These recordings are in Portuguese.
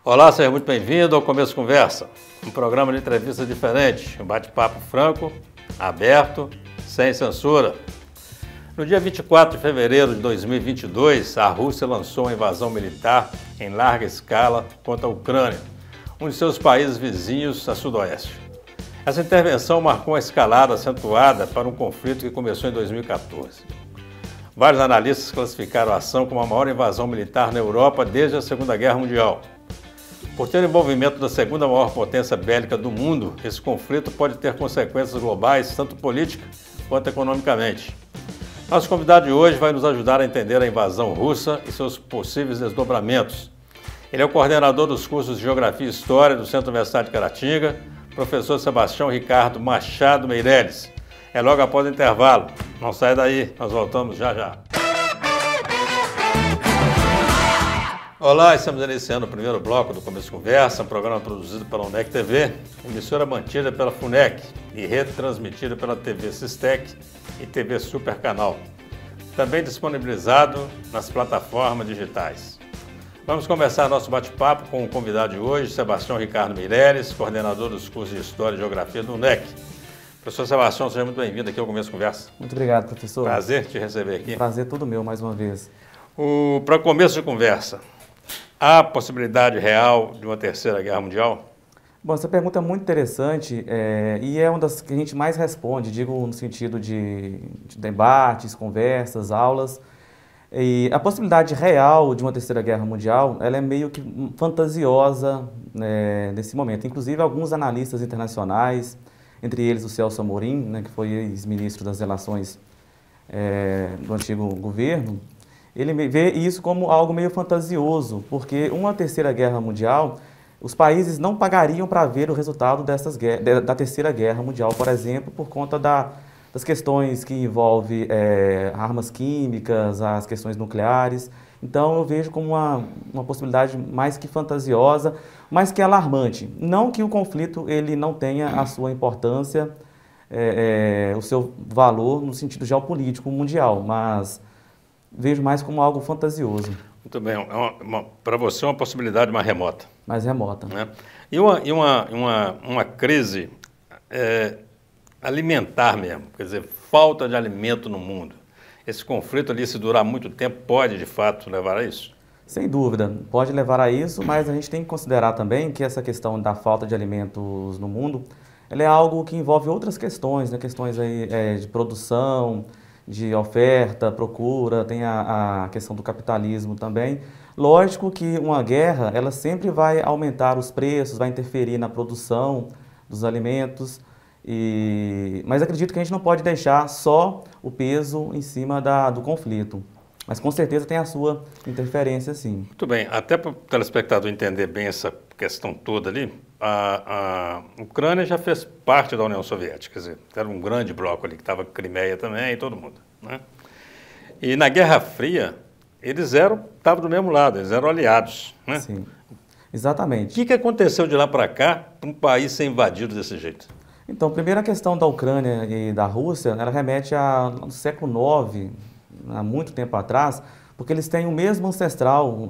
Olá, seja muito bem-vindo ao Começo Conversa, um programa de entrevista diferente, um bate-papo franco, aberto, sem censura. No dia 24 de fevereiro de 2022, a Rússia lançou uma invasão militar em larga escala contra a Ucrânia, um de seus países vizinhos a sudoeste. Essa intervenção marcou uma escalada acentuada para um conflito que começou em 2014. Vários analistas classificaram a ação como a maior invasão militar na Europa desde a Segunda Guerra Mundial. Por ter envolvimento da segunda maior potência bélica do mundo, esse conflito pode ter consequências globais, tanto política quanto economicamente. Nosso convidado de hoje vai nos ajudar a entender a invasão russa e seus possíveis desdobramentos. Ele é o coordenador dos cursos de Geografia e História do Centro Universitário de Caratinga, professor Sebastião Ricardo Machado Meireles. É logo após o intervalo. Não sai daí, nós voltamos já já. Olá, estamos iniciando o primeiro bloco do Começo Conversa, um programa produzido pela UNEC TV, emissora mantida pela FUNEC e retransmitida pela TV Sistec e TV Super Canal. Também disponibilizado nas plataformas digitais. Vamos começar nosso bate-papo com o convidado de hoje, Sebastião Ricardo Meireles, coordenador dos cursos de História e Geografia do UNEC. Professor Sebastião, seja muito bem-vindo aqui ao Começo Conversa. Muito obrigado, professor. Prazer te receber aqui. Prazer todo meu, mais uma vez. Para começo de conversa, há possibilidade real de uma terceira guerra mundial? Bom, essa pergunta é muito interessante e é uma das que a gente mais responde, digo no sentido de debates, conversas, aulas. E a possibilidade real de uma terceira guerra mundial, ela é meio que fantasiosa nesse momento. Inclusive, alguns analistas internacionais, entre eles o Celso Amorim, que foi ex-ministro das Relações do antigo governo, ele vê isso como algo meio fantasioso, porque uma terceira guerra mundial, os países não pagariam para ver o resultado da terceira guerra mundial, por exemplo, por conta das questões que envolvem armas químicas, as questões nucleares. Então eu vejo como uma possibilidade mais que fantasiosa, mais que alarmante. Não que o conflito ele não tenha a sua importância, o seu valor no sentido geopolítico mundial, mas vejo mais como algo fantasioso. Muito bem. Para você é uma possibilidade mais remota. Mais remota. Né? E uma crise alimentar mesmo, quer dizer, falta de alimento no mundo. Esse conflito ali, se durar muito tempo, pode de fato levar a isso? Sem dúvida, pode levar a isso, mas a gente tem que considerar também que essa questão da falta de alimentos no mundo, ela é algo que envolve outras questões, questões aí, de produção, de oferta, procura, tem a questão do capitalismo também. Lógico que uma guerra, ela sempre vai aumentar os preços, vai interferir na produção dos alimentos, mas acredito que a gente não pode deixar só o peso em cima do conflito. Mas com certeza tem a sua interferência, sim. Muito bem. Até para o telespectador entender bem essa questão toda ali, a Ucrânia já fez parte da União Soviética, quer dizer, era um grande bloco ali, que estava Crimeia também e todo mundo, né? E na Guerra Fria, eles estavam do mesmo lado, eles eram aliados, né? Sim, exatamente. O que aconteceu de lá para cá para um país ser invadido desse jeito? Então, primeiro a questão da Ucrânia e da Rússia, ela remete ao século IX, há muito tempo atrás, porque eles têm o mesmo ancestral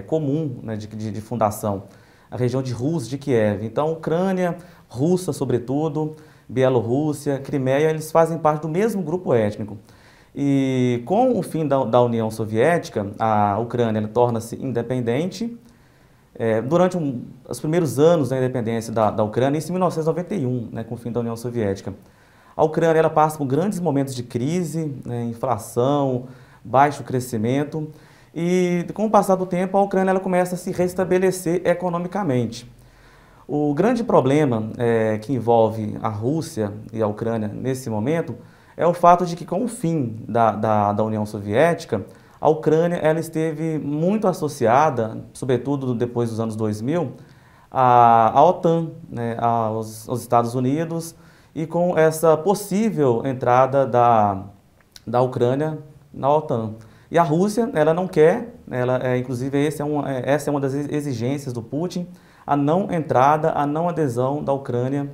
comum de fundação, a região de Rus, de Kiev. Então, Ucrânia, Rússia, sobretudo, Bielorrússia, Crimeia, eles fazem parte do mesmo grupo étnico. E com o fim da União Soviética, a Ucrânia torna-se independente. Durante os primeiros anos da independência da Ucrânia, isso em 1991, com o fim da União Soviética, a Ucrânia ela passa por grandes momentos de crise, inflação, baixo crescimento, e com o passar do tempo a Ucrânia ela começa a se restabelecer economicamente. O grande problema que envolve a Rússia e a Ucrânia nesse momento é o fato de que com o fim da União Soviética, a Ucrânia ela esteve muito associada, sobretudo depois dos anos 2000, à OTAN, aos Estados Unidos, e com essa possível entrada da Ucrânia na OTAN. E a Rússia, ela não quer, inclusive essa é uma das exigências do Putin, a não entrada, a não adesão da Ucrânia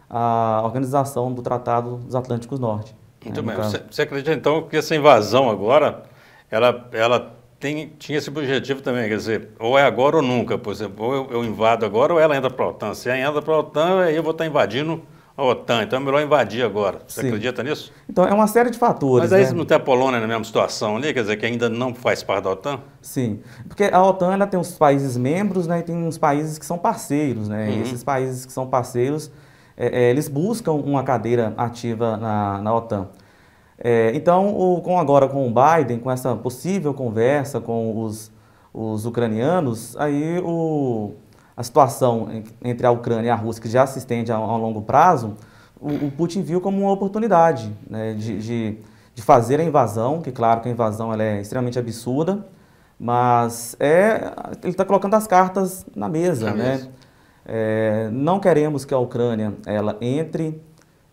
à Organização do Tratado dos Atlânticos Norte. Muito bem. Você acredita então que essa invasão agora, ela tinha esse objetivo também, quer dizer, ou é agora ou nunca, por exemplo, ou eu invado agora ou ela entra para a OTAN. Se ela entra para a OTAN, aí eu vou estar invadindo a OTAN, então é melhor invadir agora. Você acredita nisso? Então é uma série de fatores. Mas aí né? não tem a Polônia na mesma situação ali, quer dizer, que ainda não faz parte da OTAN? Sim, porque a OTAN ela tem os países membros, né, e tem uns países que são parceiros, né, e esses países que são parceiros, eles buscam uma cadeira ativa na OTAN. Então, agora com o Biden, com essa possível conversa com os ucranianos, aí a situação entre a Ucrânia e a Rússia, que já se estende a longo prazo, o Putin viu como uma oportunidade, né, de fazer a invasão, que claro que a invasão ela é extremamente absurda, mas ele está colocando as cartas na mesa, né? Não queremos que a Ucrânia ela entre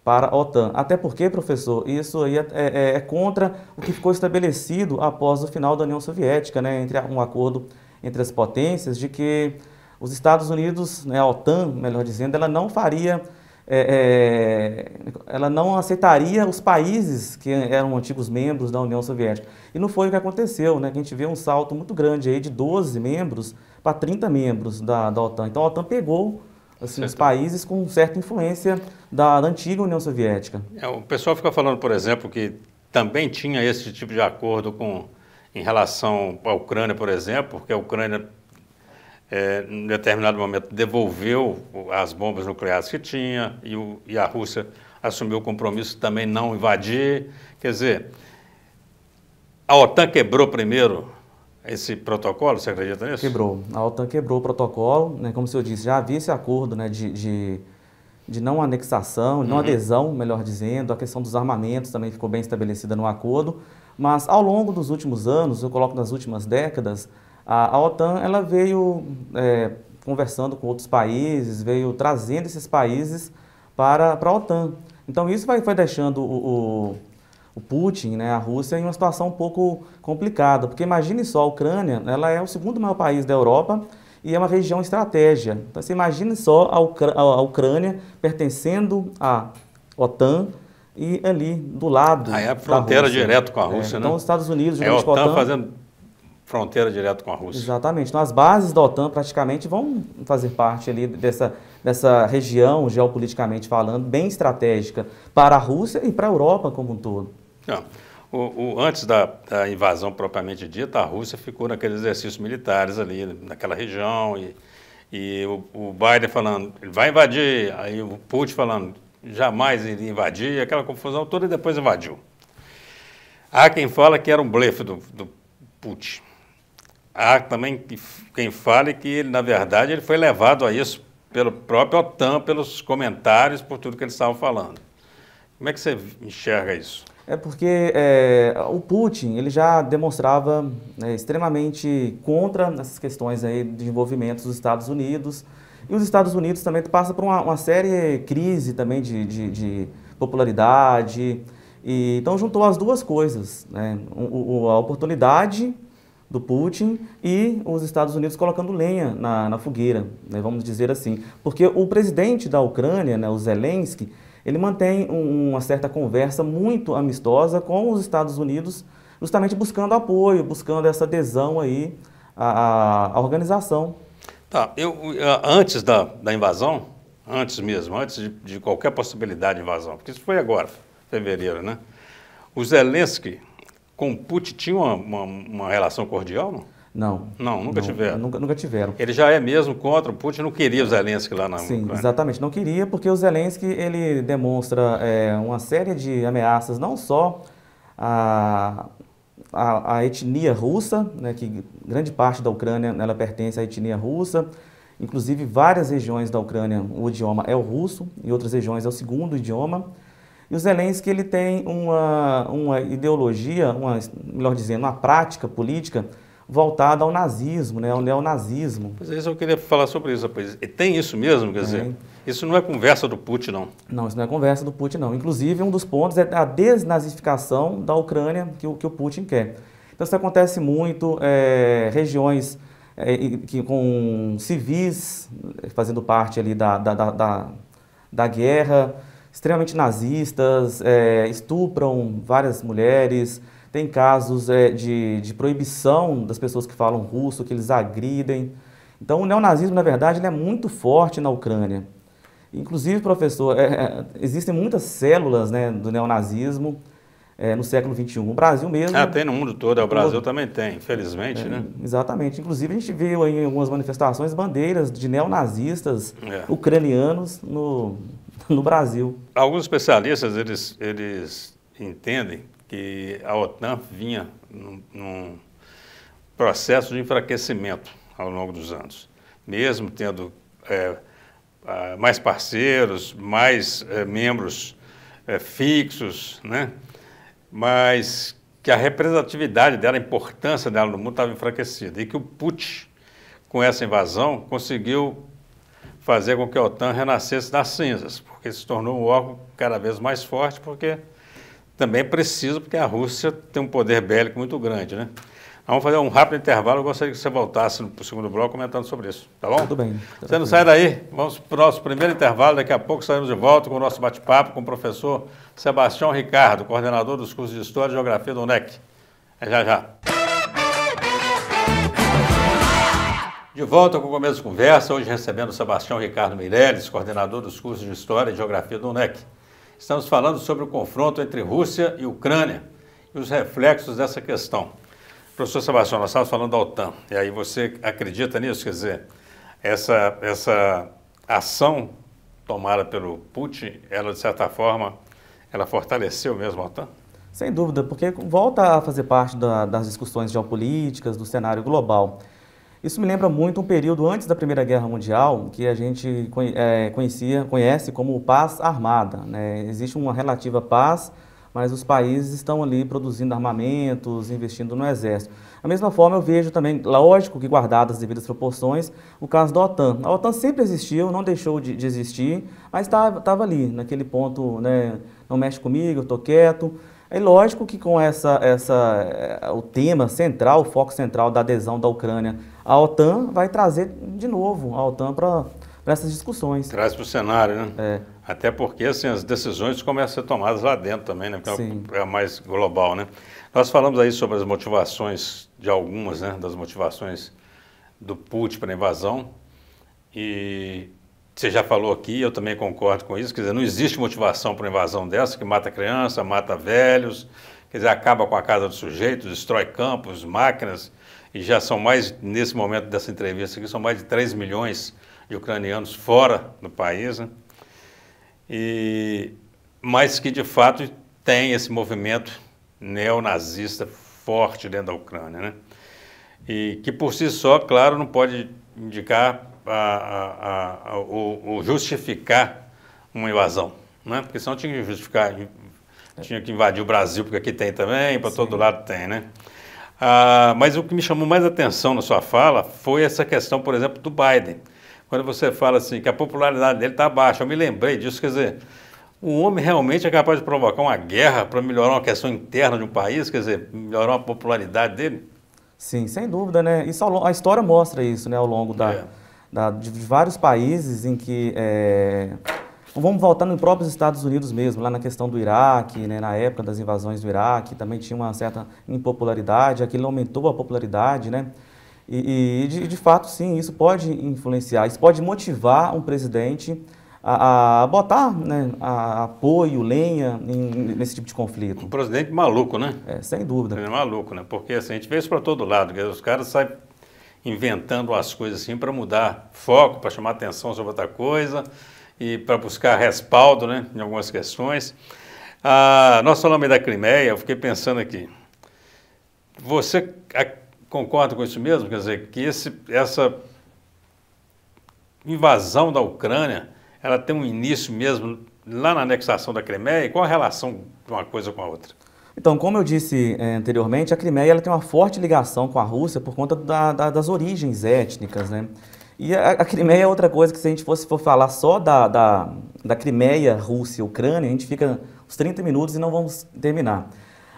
para a OTAN, até porque, professor, isso aí é contra o que ficou estabelecido após o final da União Soviética, né? Entre um acordo entre as potências de que os Estados Unidos, né, a OTAN, melhor dizendo, ela não faria ela não aceitaria os países que eram antigos membros da União Soviética. E não foi o que aconteceu, né? Que a gente vê um salto muito grande aí de 12 membros para 30 membros da OTAN. Então a OTAN pegou assim, os países com certa influência da antiga União Soviética. O pessoal fica falando, por exemplo, que também tinha esse tipo de acordo em relação à Ucrânia, por exemplo, porque a Ucrânia em determinado momento devolveu as bombas nucleares que tinha e a Rússia assumiu o compromisso de também não invadir. Quer dizer, a OTAN quebrou primeiro esse protocolo, você acredita nisso? Quebrou. A OTAN quebrou o protocolo, né, como o senhor disse, já havia esse acordo, né, de não anexação, de não adesão, melhor dizendo, a questão dos armamentos também ficou bem estabelecida no acordo, mas ao longo dos últimos anos, eu coloco nas últimas décadas, a OTAN ela veio conversando com outros países, veio trazendo esses países para a OTAN. Então isso vai deixando o Putin, né, a Rússia, em uma situação um pouco complicada, porque imagine só, a Ucrânia ela é o segundo maior país da Europa e é uma região estratégica. Então você imagine só a Ucrânia pertencendo à OTAN e ali do lado aí é a fronteira direto com a Rússia, então né? os Estados Unidos, a OTAN fazendo fronteira direto com a Rússia. Exatamente. Então, as bases da OTAN praticamente vão fazer parte ali dessa região, geopoliticamente falando, bem estratégica para a Rússia e para a Europa como um todo. Não. Antes da invasão propriamente dita, a Rússia ficou naqueles exercícios militares ali, naquela região, e o Biden falando, ele vai invadir, aí o Putin falando, jamais iria invadir, aquela confusão toda, e depois invadiu. Há quem fala que era um blefe do Putin. Há também quem fale que ele, na verdade, ele foi levado a isso pelo próprio OTAN, pelos comentários, por tudo que eles estavam falando. Como é que você enxerga isso? É porque o Putin ele já demonstrava extremamente contra essas questões aí de envolvimento dos Estados Unidos. E os Estados Unidos também passam por uma séria crise também de popularidade. Então juntou as duas coisas, né? A oportunidade do Putin e os Estados Unidos colocando lenha na fogueira, né, vamos dizer assim. Porque o presidente da Ucrânia, né, o Zelensky, ele mantém uma certa conversa muito amistosa com os Estados Unidos, justamente buscando apoio, buscando essa adesão aí à organização. Tá, antes da invasão, antes mesmo, antes de qualquer possibilidade de invasão, porque isso foi agora, fevereiro, né? O Zelensky com o Putin tinha uma relação cordial, não? Não, nunca tiveram? Nunca tiveram. Ele já é mesmo contra o Putin, não queria o Zelensky lá na Sim, Ucrânia. Exatamente, não queria, porque o Zelensky ele demonstra uma série de ameaças, não só a etnia russa, né, que grande parte da Ucrânia ela pertence à etnia russa, inclusive várias regiões da Ucrânia o idioma é o russo, em outras regiões é o segundo idioma. E o Zelensky ele tem uma ideologia, melhor dizendo, uma prática política voltada ao nazismo, né, ao neonazismo. Pois é, isso eu queria falar sobre isso, rapaz. E tem isso mesmo, quer dizer, isso não é conversa do Putin, não? Não, isso não é conversa do Putin, não. Inclusive, um dos pontos é a desnazificação da Ucrânia que o Putin quer. Então, isso acontece muito, regiões com civis fazendo parte ali da guerra, extremamente nazistas, estupram várias mulheres, tem casos de proibição das pessoas que falam russo, que eles agridem. Então, o neonazismo, na verdade, ele é muito forte na Ucrânia. Inclusive, professor, existem muitas células, né, do neonazismo no século XXI. O Brasil mesmo... tem no mundo todo, o Brasil também tem, infelizmente, né? Exatamente. Inclusive, a gente viu aí em algumas manifestações bandeiras de neonazistas ucranianos no Brasil. Alguns especialistas, eles entendem que a OTAN vinha num processo de enfraquecimento ao longo dos anos, mesmo tendo mais parceiros, mais membros fixos, né? Mas que a representatividade dela, a importância dela no mundo estava enfraquecida e que o Putin, com essa invasão, conseguiu fazer com que a OTAN renascesse das cinzas, porque se tornou um órgão cada vez mais forte, porque também é preciso, porque a Rússia tem um poder bélico muito grande, né? Vamos fazer um rápido intervalo, eu gostaria que você voltasse para o segundo bloco comentando sobre isso, tá bom? Tudo bem. Você não sai daí, vamos para o nosso primeiro intervalo, daqui a pouco saímos de volta com o nosso bate-papo com o professor Sebastião Ricardo, coordenador dos cursos de História e Geografia do UNEC. Já. De volta com o Começo de Conversa, hoje recebendo o Sebastião Ricardo Meirelles, coordenador dos cursos de História e Geografia do UNEC. Estamos falando sobre o confronto entre Rússia e Ucrânia e os reflexos dessa questão. Professor Sebastião, nós estávamos falando da OTAN, e aí você acredita nisso? Quer dizer, essa ação tomada pelo Putin, ela de certa forma, ela fortaleceu mesmo a OTAN? Sem dúvida, porque volta a fazer parte das discussões geopolíticas, do cenário global. Isso me lembra muito um período antes da Primeira Guerra Mundial, que a gente conhece como paz armada, né? Existe uma relativa paz, mas os países estão ali produzindo armamentos, investindo no exército. Da mesma forma, eu vejo também, lógico que guardadas as devidas proporções, o caso da OTAN. A OTAN sempre existiu, não deixou de existir, mas estava ali, naquele ponto, né, não mexe comigo, eu estou quieto. É lógico que com o tema central, o foco central da adesão da Ucrânia à OTAN vai trazer de novo a OTAN para essas discussões. Traz para o cenário, né? Até porque assim, as decisões começam a ser tomadas lá dentro também, né? Porque é mais global, né? Nós falamos aí sobre as motivações de algumas, né? Das motivações do Putin para a invasão. E você já falou aqui, eu também concordo com isso, quer dizer, não existe motivação para uma invasão dessa, que mata criança, mata velhos, quer dizer, acaba com a casa do sujeito, destrói campos, máquinas, e já são mais, nesse momento dessa entrevista aqui, são mais de 3 milhões de ucranianos fora do país, né? Mas que de fato tem esse movimento neonazista forte dentro da Ucrânia, né? E que por si só, claro, não pode indicar ou justificar uma invasão, né? Porque senão tinha que justificar, tinha que invadir o Brasil, porque aqui tem também, para todo lado tem, né? Mas o que me chamou mais atenção na sua fala foi essa questão, por exemplo, do Biden. Quando você fala assim, que a popularidade dele está baixa, eu me lembrei disso, quer dizer, o homem realmente é capaz de provocar uma guerra para melhorar uma questão interna de um país, quer dizer, melhorar a popularidade dele? Sim, sem dúvida, né? Isso, a história mostra isso, né, ao longo de vários países em que... Vamos voltar nos próprios Estados Unidos mesmo, lá na questão do Iraque, né, na época das invasões do Iraque, também tinha uma certa impopularidade, aquilo aumentou a popularidade, né? E de fato, sim, isso pode influenciar, isso pode motivar um presidente a botar, né, apoio, lenha nesse tipo de conflito. Um presidente maluco, né? Sem dúvida. Ele é maluco, né? Porque assim, a gente vê isso para todo lado, os caras saem inventando as coisas assim para mudar foco, para chamar atenção sobre outra coisa e para buscar respaldo, né, em algumas questões. Nós falamos aí da Crimeia, eu fiquei pensando aqui, você concorda com isso mesmo? Quer dizer, que essa invasão da Ucrânia, ela tem um início mesmo lá na anexação da Crimeia, e qual a relação de uma coisa com a outra? Então, como eu disse anteriormente, a Crimeia ela tem uma forte ligação com a Rússia por conta das origens étnicas, né? E a Crimeia é outra coisa que, se a gente for falar só da Crimeia, Rússia e Ucrânia, a gente fica uns 30 minutos e não vamos terminar.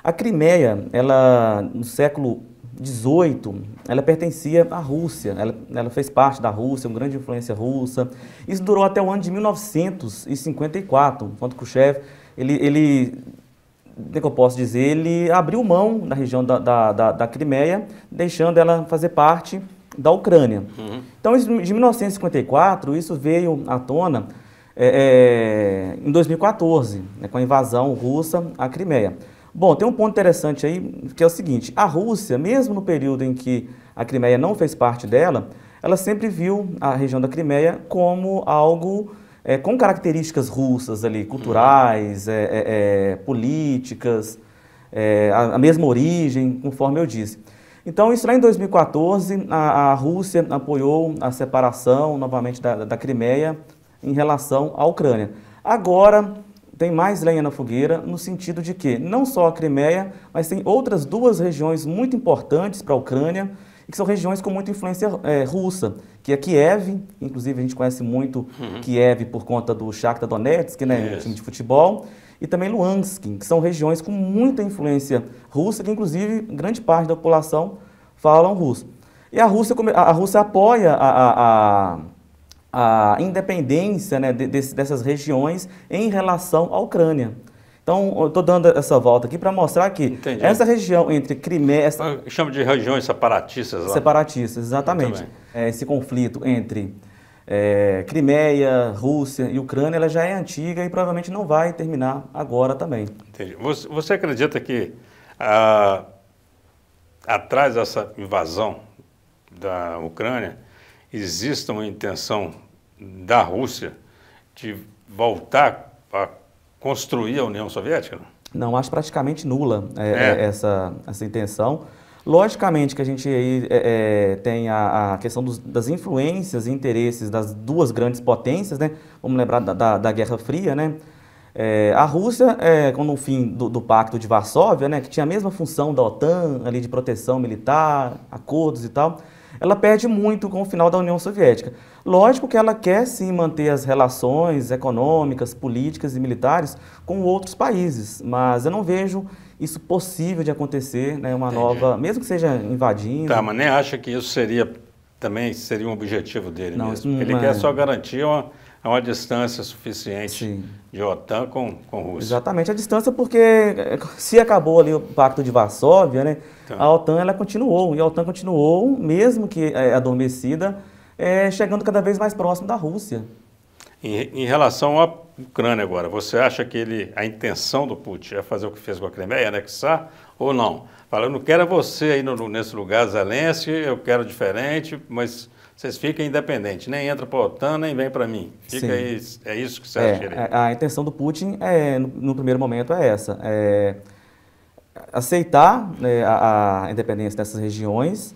A Crimeia, ela, no século XVIII, ela pertencia à Rússia, ela fez parte da Rússia, uma grande influência russa. Isso durou até o ano de 1954, quando Khrushchev, ele que eu posso dizer, ele abriu mão da região da Crimeia, deixando ela fazer parte da Ucrânia. Então, de 1954, isso veio à tona em 2014, né, com a invasão russa à Crimeia. Bom, tem um ponto interessante aí, que é o seguinte: a Rússia, mesmo no período em que a Crimeia não fez parte dela, ela sempre viu a região da Crimeia como algo com características russas ali, culturais, políticas, a mesma origem, conforme eu disse. Então, isso lá em 2014, a Rússia apoiou a separação novamente da Crimeia em relação à Ucrânia. Agora, tem mais lenha na fogueira, no sentido de que não só a Crimeia, mas tem outras duas regiões muito importantes para a Ucrânia, e que são regiões com muita influência russa, que é Kiev, inclusive a gente conhece muito Kiev por conta do Shakhtar Donetsk, né, time de futebol, e também Luhansk, que são regiões com muita influência russa, que inclusive grande parte da população falam russo. E a Rússia apoia a independência, né, dessas regiões em relação à Ucrânia. Então, eu estou dando essa volta aqui para mostrar que essa região entre Crimeia... Chama de regiões separatistas lá. Separatistas, exatamente. Esse conflito entre Crimeia, Rússia e Ucrânia, ela já é antiga e provavelmente não vai terminar agora também. Entendi. Você acredita que atrás dessa invasão da Ucrânia existe uma intenção da Rússia de voltar a construir a União Soviética? Não, acho praticamente nula essa intenção. Logicamente que a gente aí tem a questão das influências e interesses das duas grandes potências, né? Vamos lembrar da Guerra Fria, né? A Rússia, com o fim do Pacto de Varsóvia, né, que tinha a mesma função da OTAN, ali de proteção militar, acordos e tal, ela perde muito com o final da União Soviética. Lógico que ela quer sim manter as relações econômicas, políticas e militares com outros países, mas eu não vejo isso possível de acontecer, né, uma nova, mesmo que seja invadindo. Tá, mas nem acha que isso também seria um objetivo dele não, mesmo? Ele quer só garantir uma distância suficiente de OTAN com Rússia. Exatamente, a distância porque se acabou ali o Pacto de Varsóvia, né, a OTAN ela continuou, e a OTAN continuou, mesmo que adormecida, chegando cada vez mais próximo da Rússia. Em relação à Ucrânia agora, você acha que a intenção do Putin é fazer o que fez com a Crimeia, anexar ou não? Fala, eu não quero você aí nesse lugar, Zelensky, eu quero diferente, mas vocês fiquem independentes, nem entra para a OTAN, nem vem para mim. Fica aí, é isso que você acha que ele... A intenção do Putin, no primeiro momento, é essa. Aceitar, né, a independência dessas regiões,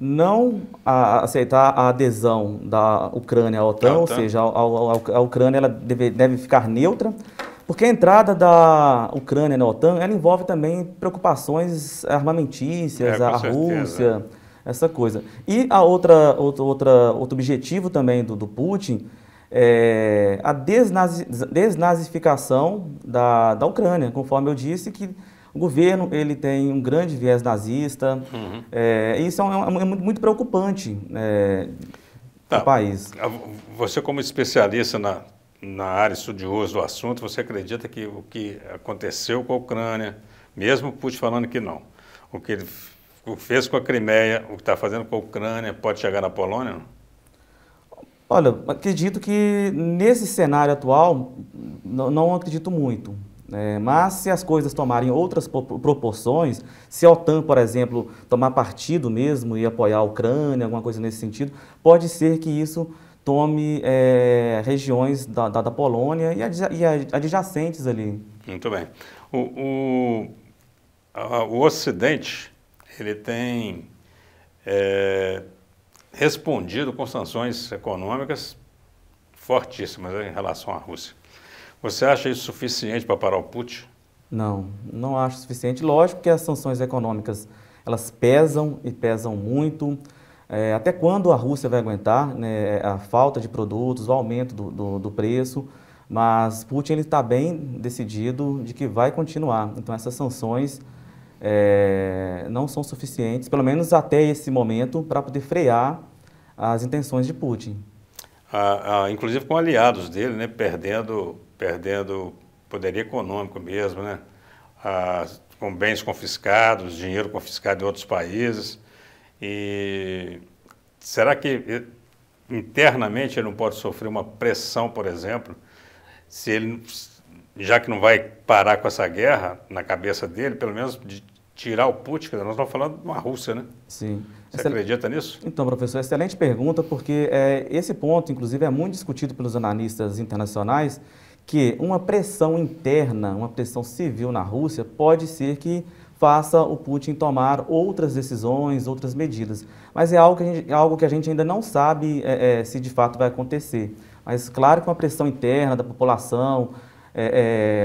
não aceitar a adesão da Ucrânia à OTAN, ou seja, a Ucrânia ela deve ficar neutra, porque a entrada da Ucrânia na OTAN ela envolve também preocupações armamentícias, a Rússia, essa coisa. E outro objetivo também do Putin é a desnazificação da Ucrânia, conforme eu disse, que o governo ele tem um grande viés nazista, e isso é muito preocupante para o país. Você, como especialista na área estudioso do assunto, você acredita que o que aconteceu com a Ucrânia, mesmo o Putin falando que não, o que ele fez com a Crimeia, o que está fazendo com a Ucrânia, pode chegar na Polônia? Não? Olha, acredito que nesse cenário atual, não acredito muito. Mas se as coisas tomarem outras proporções, se a OTAN, por exemplo, tomar partido mesmo e apoiar a Ucrânia, alguma coisa nesse sentido, pode ser que isso tome regiões da Polônia e adjacentes ali. Muito bem. O Ocidente, ele tem respondido com sanções econômicas fortíssimas em relação à Rússia. Você acha isso suficiente para parar o Putin? Não acho suficiente. Lógico que as sanções econômicas, elas pesam e pesam muito. Até quando a Rússia vai aguentar, né, a falta de produtos, o aumento do preço, mas Putin está bem decidido de que vai continuar. Então essas sanções não são suficientes, pelo menos até esse momento, para poder frear as intenções de Putin. Inclusive com aliados dele, né, perdendo poder econômico mesmo, né? com bens confiscados, dinheiro confiscado em outros países. E será que internamente ele não pode sofrer uma pressão, por exemplo, se ele, já que não vai parar com essa guerra na cabeça dele, pelo menos de tirar o Putin? Nós estamos falando de uma Rússia, né? Sim. Você acredita nisso? Então, professor, excelente pergunta, porque esse ponto, inclusive, é muito discutido pelos analistas internacionais, que uma pressão interna, uma pressão civil na Rússia, pode ser que faça o Putin tomar outras decisões, outras medidas. Mas é algo que a gente ainda não sabe se de fato vai acontecer. Mas claro que uma pressão interna da população,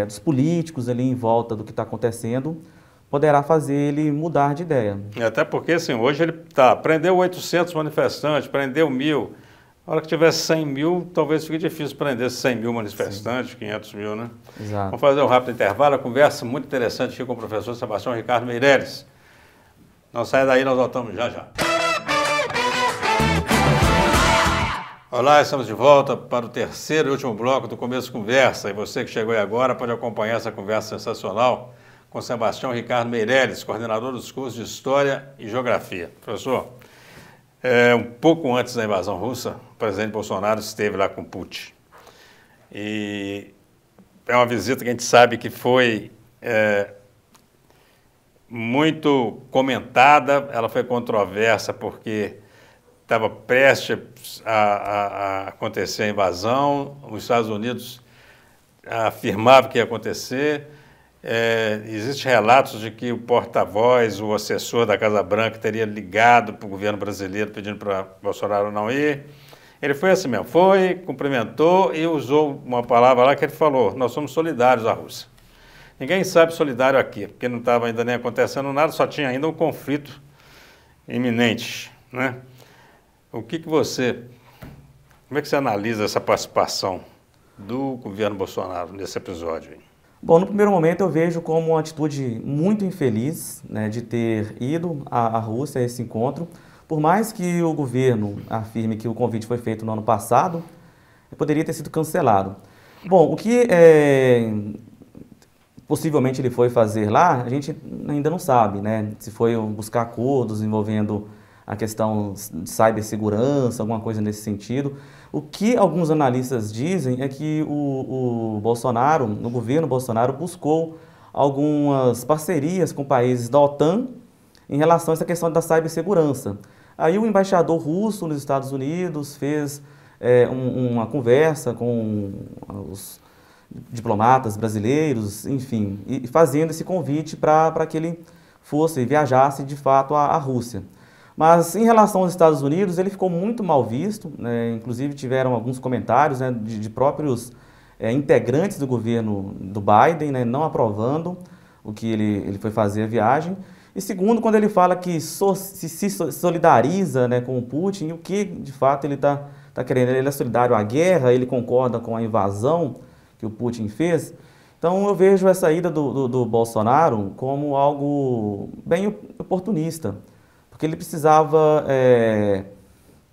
dos políticos ali em volta do que está acontecendo, poderá fazer ele mudar de ideia. Até porque, assim, hoje ele prendeu 800 manifestantes, prendeu 1.000. Na hora que tivesse 100 mil, talvez fique difícil prender 100 mil manifestantes, sim. 500 mil, né? Exato. Vamos fazer um rápido intervalo, uma conversa muito interessante aqui com o professor Sebastião Ricardo Meireles. Não saia daí, nós voltamos já já. Olá, estamos de volta para o terceiro e último bloco do Começo Conversa. E você que chegou aí agora pode acompanhar essa conversa sensacional com Sebastião Ricardo Meireles, coordenador dos cursos de História e Geografia. Professor, um pouco antes da invasão russa, o presidente Bolsonaro esteve lá com Putin. E é uma visita que a gente sabe que foi muito comentada, ela foi controversa porque estava prestes a acontecer a invasão, os Estados Unidos afirmavam que ia acontecer. Existem relatos de que o porta-voz, o assessor da Casa Branca teria ligado para o governo brasileiro pedindo para Bolsonaro não ir. Ele foi assim mesmo, foi, cumprimentou e usou uma palavra lá que ele falou: nós somos solidários à Rússia. Ninguém sabe solidário aqui, porque não estava ainda nem acontecendo nada, só tinha ainda um conflito iminente, né? Como é que você analisa essa participação do governo Bolsonaro nesse episódio aí? Bom, no primeiro momento eu vejo como uma atitude muito infeliz, né, de ter ido à Rússia a esse encontro. Por mais que o governo afirme que o convite foi feito no ano passado, poderia ter sido cancelado. Bom, o que possivelmente ele foi fazer lá, a gente ainda não sabe, né? Se foi buscar acordos envolvendo a questão de cibersegurança, alguma coisa nesse sentido. O que alguns analistas dizem é que o Bolsonaro, o governo Bolsonaro, buscou algumas parcerias com países da OTAN em relação a essa questão da cibersegurança. Aí o embaixador russo nos Estados Unidos fez uma conversa com os diplomatas brasileiros, enfim, e fazendo esse convite para que ele viajasse de fato à Rússia. Mas em relação aos Estados Unidos, ele ficou muito mal visto, né? Inclusive tiveram alguns comentários, né, de próprios integrantes do governo do Biden, né, não aprovando o que ele foi fazer a viagem. E segundo, quando ele fala que se solidariza, né, com o Putin, o que de fato ele está querendo? Ele é solidário à guerra, ele concorda com a invasão que o Putin fez. Então eu vejo essa ida do Bolsonaro como algo bem oportunista, porque ele precisava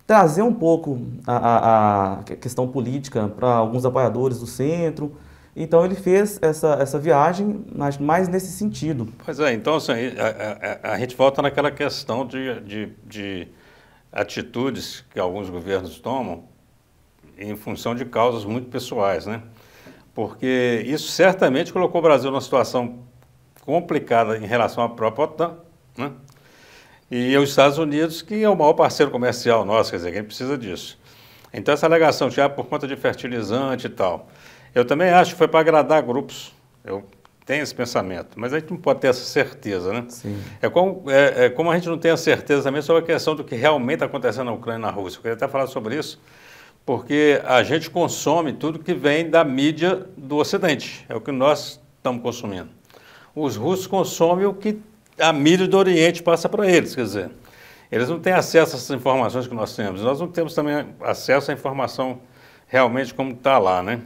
trazer um pouco a questão política para alguns apoiadores do centro. Então ele fez essa viagem mais nesse sentido. Pois é, então assim, a gente volta naquela questão de atitudes que alguns governos tomam em função de causas muito pessoais, né? Porque isso certamente colocou o Brasil numa situação complicada em relação à própria OTAN, né? E os Estados Unidos, que é o maior parceiro comercial nosso, quer dizer, quem precisa disso. Então essa alegação já por conta de fertilizante e tal, eu também acho que foi para agradar grupos. Eu tenho esse pensamento, mas a gente não pode ter essa certeza, né? Sim. Como a gente não tem a certeza também sobre a questão do que realmente está acontecendo na Ucrânia e na Rússia. Eu queria até falar sobre isso, porque a gente consome tudo que vem da mídia do Ocidente, é o que nós estamos consumindo. Os russos consomem o que a mídia do Oriente passa para eles, quer dizer, eles não têm acesso a essas informações que nós temos, nós não temos também acesso à informação realmente como está lá, né?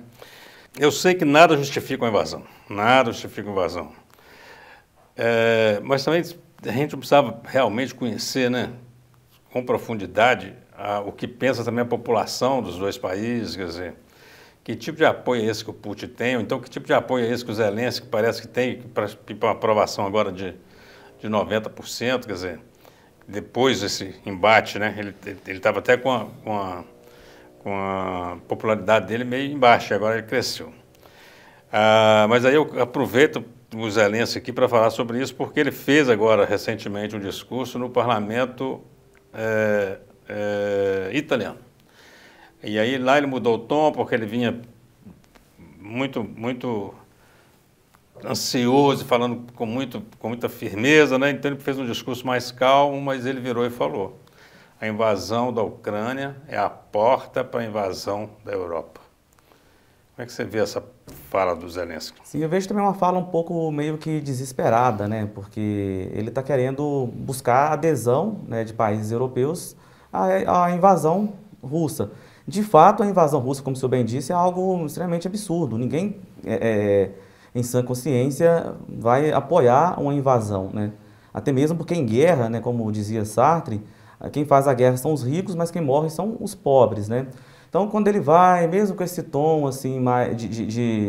Eu sei que nada justifica uma invasão, nada justifica uma invasão, mas também a gente não precisava realmente conhecer, né, com profundidade o que pensa também a população dos dois países, quer dizer, Que tipo de apoio é esse que o Putin tem? Ou então, que tipo de apoio é esse que o Zelensky parece que tem para uma aprovação agora de 90%? Quer dizer, depois desse embate, né? Ele estava até com a popularidade dele meio embaixo, agora ele cresceu. Mas aí eu aproveito o Zelensky aqui para falar sobre isso, porque ele fez agora, recentemente, um discurso no parlamento italiano. E aí lá ele mudou o tom, porque ele vinha muito ansioso, falando com muita firmeza, né? Então ele fez um discurso mais calmo, mas ele virou e falou: a invasão da Ucrânia é a porta para a invasão da Europa. Como é que você vê essa fala do Zelensky? Sim, eu vejo também uma fala um pouco meio que desesperada, né? Porque ele está querendo buscar adesão, né, de países europeus à invasão russa. De fato, a invasão russa, como o senhor bem disse, é algo extremamente absurdo. Ninguém, em sã consciência, vai apoiar uma invasão, né? Até mesmo porque em guerra, né, como dizia Sartre, quem faz a guerra são os ricos, mas quem morre são os pobres, né? Então, quando ele vai, mesmo com esse tom assim,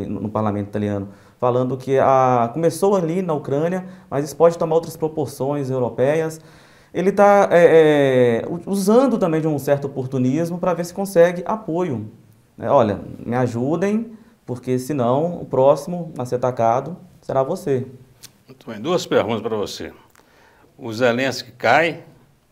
no parlamento italiano, falando que começou ali na Ucrânia, mas isso pode tomar outras proporções europeias, ele está usando também de um certo oportunismo para ver se consegue apoio. Olha, me ajudem, porque senão o próximo a ser atacado será você. Muito bem, duas perguntas para você. O Zelensky cai?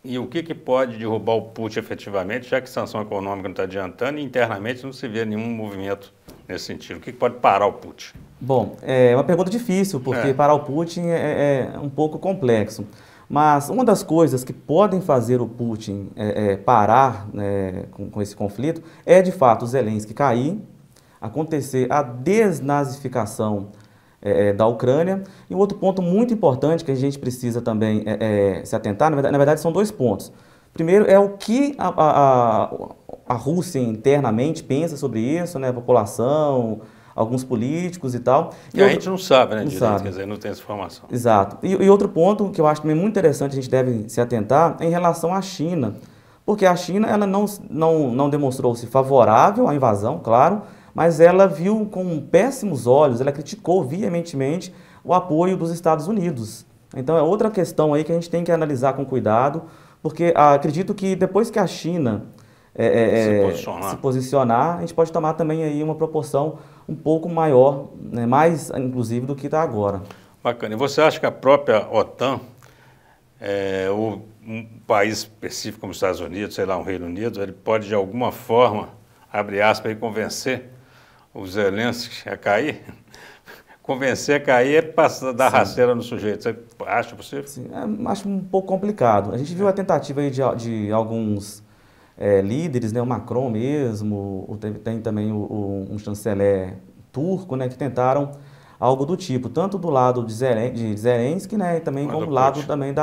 E o que pode derrubar o Putin efetivamente, já que sanção econômica não está adiantando e internamente não se vê nenhum movimento nesse sentido? O que pode parar o Putin? Bom, é uma pergunta difícil, porque parar o Putin é um pouco complexo. Mas uma das coisas que podem fazer o Putin parar, né, com esse conflito é, de fato, o Zelensky cair, acontecer a desnazificação da Ucrânia. E um outro ponto muito importante que a gente precisa também se atentar, na verdade são dois pontos. Primeiro é o que a Rússia internamente pensa sobre isso, né, a população, alguns políticos e tal. E a gente não sabe, né, não direito, sabe. Quer dizer, não tem essa informação. Exato. E outro ponto que eu acho também muito interessante, a gente deve se atentar, é em relação à China. Porque a China ela não demonstrou-se favorável à invasão, claro, mas ela viu com péssimos olhos, ela criticou veementemente o apoio dos Estados Unidos. Então é outra questão aí que a gente tem que analisar com cuidado, porque acredito que depois que a China se posicionar, a gente pode tomar também aí uma proporção um pouco maior, né, mais inclusive do que está agora. Bacana. E você acha que a própria OTAN, ou um país específico como os Estados Unidos, sei lá, um Reino Unido, ele pode de alguma forma, abre aspas, e convencer o Zelensky a cair? Convencer a cair é passar da rasteira no sujeito. Você acha possível? Sim, acho um pouco complicado. A gente viu a tentativa aí de alguns líderes, né, o Macron mesmo, tem também um chanceler turco, né, que tentaram algo do tipo, tanto do lado de Zelensky, né, e também como do lado também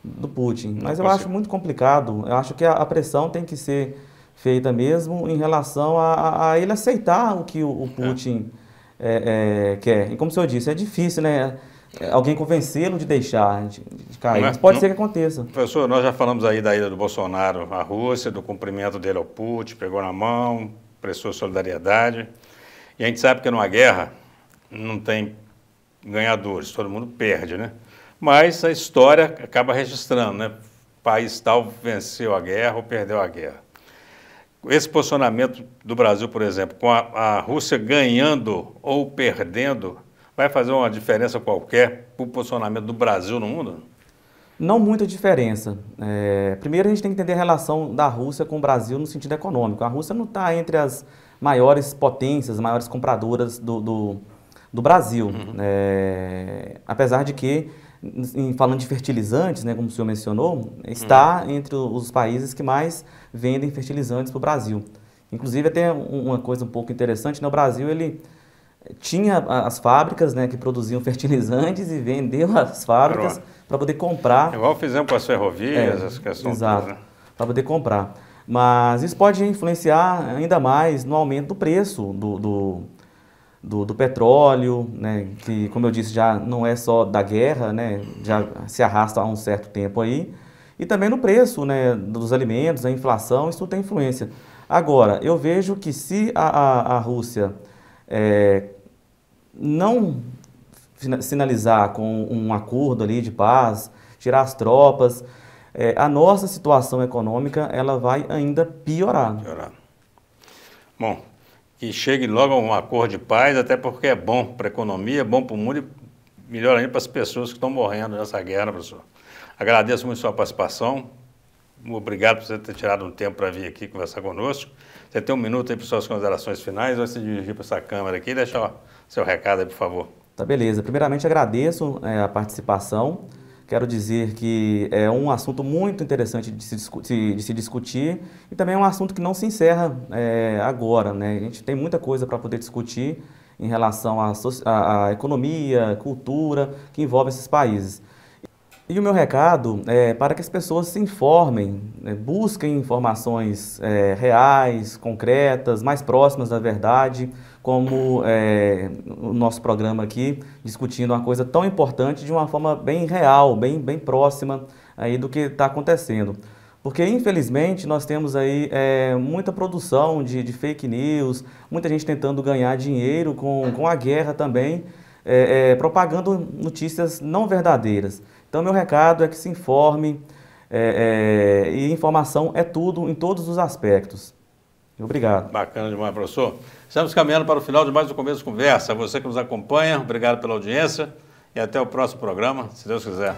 do Putin. Mas eu acho muito complicado. Eu acho que a pressão tem que ser feita mesmo em relação a ele aceitar o que o Putin quer. E como o senhor disse, é difícil, né? Alguém convencê-lo de deixar, de cair. Mas pode ser que aconteça. Professor, nós já falamos aí da ida do Bolsonaro à Rússia, do cumprimento dele ao Putin, pegou na mão, prestou solidariedade. E a gente sabe que numa guerra não tem ganhadores, todo mundo perde, né? Mas a história acaba registrando, né? O país tal venceu a guerra ou perdeu a guerra. Esse posicionamento do Brasil, por exemplo, com a Rússia ganhando ou perdendo, vai fazer uma diferença qualquer para o posicionamento do Brasil no mundo? Não muita diferença. Primeiro, a gente tem que entender a relação da Rússia com o Brasil no sentido econômico. A Rússia não está entre as maiores potências, as maiores compradoras do Brasil. Uhum. Apesar de que, falando de fertilizantes, né, como o senhor mencionou, está entre os países que mais vendem fertilizantes para o Brasil. Inclusive, até uma coisa um pouco interessante, né, o Brasil ele tinha as fábricas, né, que produziam fertilizantes e vendeu as fábricas para poder comprar. Igual fizemos com as ferrovias, as questões. Exato, né? Para poder comprar. Mas isso pode influenciar ainda mais no aumento do preço do petróleo, né, que, como eu disse, já não é só da guerra, né, já se arrasta há um certo tempo aí, e também no preço, né, dos alimentos, a inflação, isso tudo tem influência. Agora, eu vejo que se a Rússia não sinalizar com um acordo ali de paz, tirar as tropas, a nossa situação econômica ela vai ainda piorar. Bom, que chegue logo a um acordo de paz, até porque é bom para a economia, é bom para o mundo e melhor ainda para as pessoas que estão morrendo nessa guerra, professor. Agradeço muito a sua participação. Obrigado por você ter tirado um tempo para vir aqui conversar conosco. Você tem um minuto aí para suas considerações finais, vai se dirigir para essa câmera aqui e deixar o seu recado aí, por favor. Tá, beleza. Primeiramente, agradeço a participação. Quero dizer que é um assunto muito interessante de se discutir e também é um assunto que não se encerra agora, né? A gente tem muita coisa para poder discutir em relação à economia, cultura, que envolve esses países. E o meu recado é para que as pessoas se informem, né, busquem informações reais, concretas, mais próximas da verdade, como o nosso programa aqui, discutindo uma coisa tão importante de uma forma bem real, bem próxima aí do que está acontecendo. Porque, infelizmente, nós temos aí muita produção de fake news, muita gente tentando ganhar dinheiro com a guerra também, propagando notícias não verdadeiras. Então, meu recado é que se informe, e informação é tudo, em todos os aspectos. Obrigado. Bacana demais, professor. Estamos caminhando para o final de mais um Começo de Conversa. Você que nos acompanha, obrigado pela audiência e até o próximo programa, se Deus quiser.